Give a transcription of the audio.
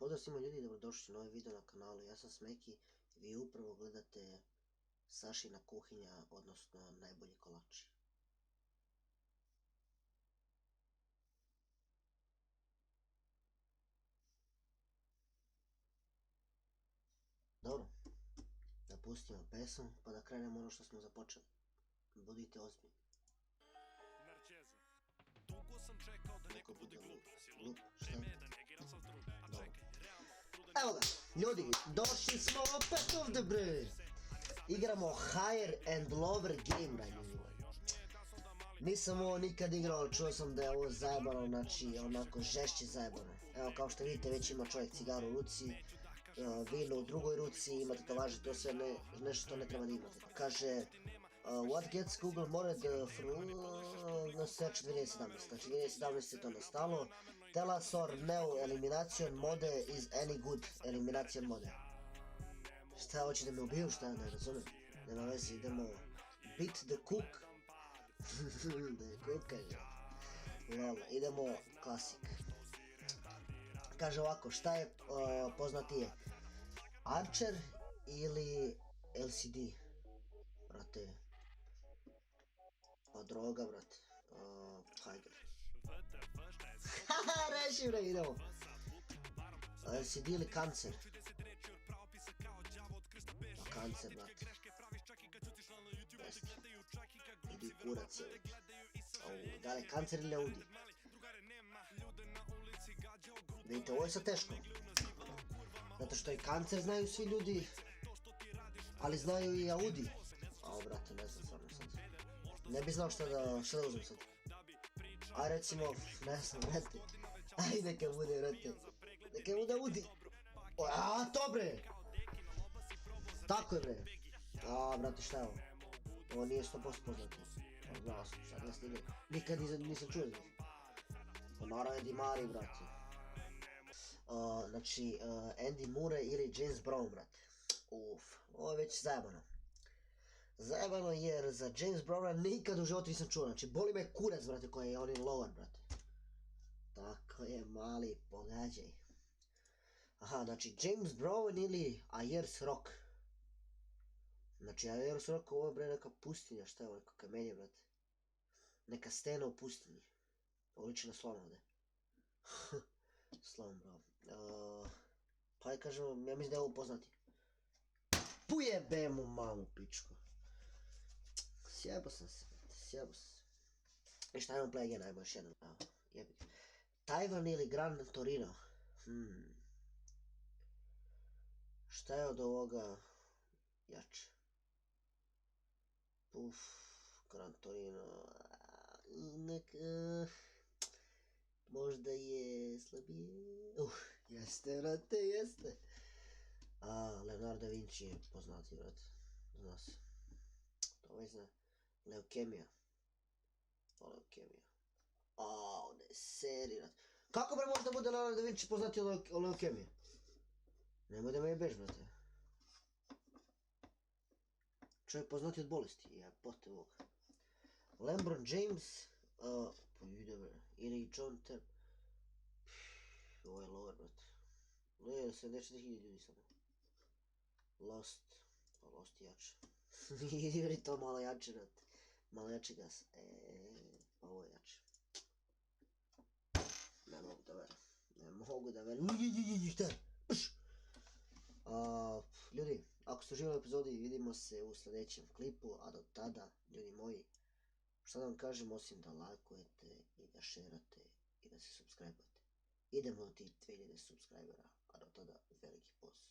Pozdrav svima ljudi, dobrodošli u novi video na kanalu, ja sam Smeki i vi upravo gledate Sašina kuhinja, odnosno najbolji kolači. Dobro, da pustimo pesmu pa da krenemo ono što smo započeli. Budite ozbiljni. Dugo sam čekao da neko bude glup, Šta? da negiram sam trud, a čekaj, realno, Evo ga, ljudi, došli smo opet ovdje bre. Igramo Higher and Lower game ranije. Nisam ovo nikad igrao, čuo sam da je ovo zajebano, znači onako žešće zajebano. Evo kao što vidite već ima čovjek cigaru u ruci, vino u drugoj ruci, ima tetovaže, to sve nešto što ne treba da imate. Kaže, what gets Google mored na search 2017, znači 2017 je to nastalo. Tell us or no elimination mode is any good elimination mode. Šta hoće da me ubiju, šta ne razumijem, nema veze, idemo beat the cook. The cook kaže, lol, idemo klasik. Kaže ovako, šta je poznatije, Archer ili LCD, brate, pa droga, brate, hajde. Haha, reši bre, idemo. LCD ili kancer? Pa kancer, brate. Jeste. Idi kurac je. Da li kancer ili Audi? Vidite, ovo je sad teško. Zato što i kancer znaju svi ljudi, ali znaju i Audi. Ao, brate, ne znam stvarno sad. Ne bi znao šta da uzmem sad. A recimo, ne znam, brate. Aj, neka bude, brate. Neka bude Audi. A, to bre! Tako je bre. A, brate, šta je ovo? Ovo nije 100% poznato. Znao sam, sad ne stigao. Nikad nisam čuo za njih. Naravno je Di Mari, brate. Znači, Andy Murray ili James Brown, brate. Ovo je već zajebano. Zajebano jer za James Browna nikad u životu nisam čuo. Znači, boli me kurac, brate, koji je onin lower, brate. Tako je, mali, pogađaj. Aha, znači, James Brown ili Ayers Rock. Znači, Ayers Rock, ovo je bre neka pustinja, šta je ovo, neka kamenje, brate. Neka stena u pustinji. Ovo liči na slon ovde. Slon, bro. Pa je kažem, ja mislim da je ovo poznati. Pujebe mu mamu, pičku. Sjebo sam se, brate, sjebo sam se. I šta imam play again, ajmo još jedan. Jebi ga. Taiwan ili Gran Torino? Šta je od ovoga jače? Gran Torino... Možda je slabije... Jeste, brate, jeste. Leonardo da Vinci je poznati, brate. Zna se. To već zna. Leukemija. Leukemija. One serije, brate. Kako bre možda bude Leonardo da Vinci poznati o leukemiji? Nemoj da me jebeš, brate. Čovjek poznati od bolesti, jebote Boga. LeBron James, pa ide bre, ili John Terp. Ovo je lower, brate. Ne, 74.000 ljudi samo. Lost, pa Lost je jače. Vidi li to malo jače, brate. Malo jače gas, pa ovo je jače. Ne mogu da verujem. Ne mogu da verujem. Šta? Ljudi, ako ste uživali u epizodi, vidimo se u sljedećem klipu, a do tada, ljudi moji, šta da vam kažem osim da lajkujete i da šerate i da se subscribe-ujete. Idemo do tih 2000 subscribera, a do tada veliki pozdrav.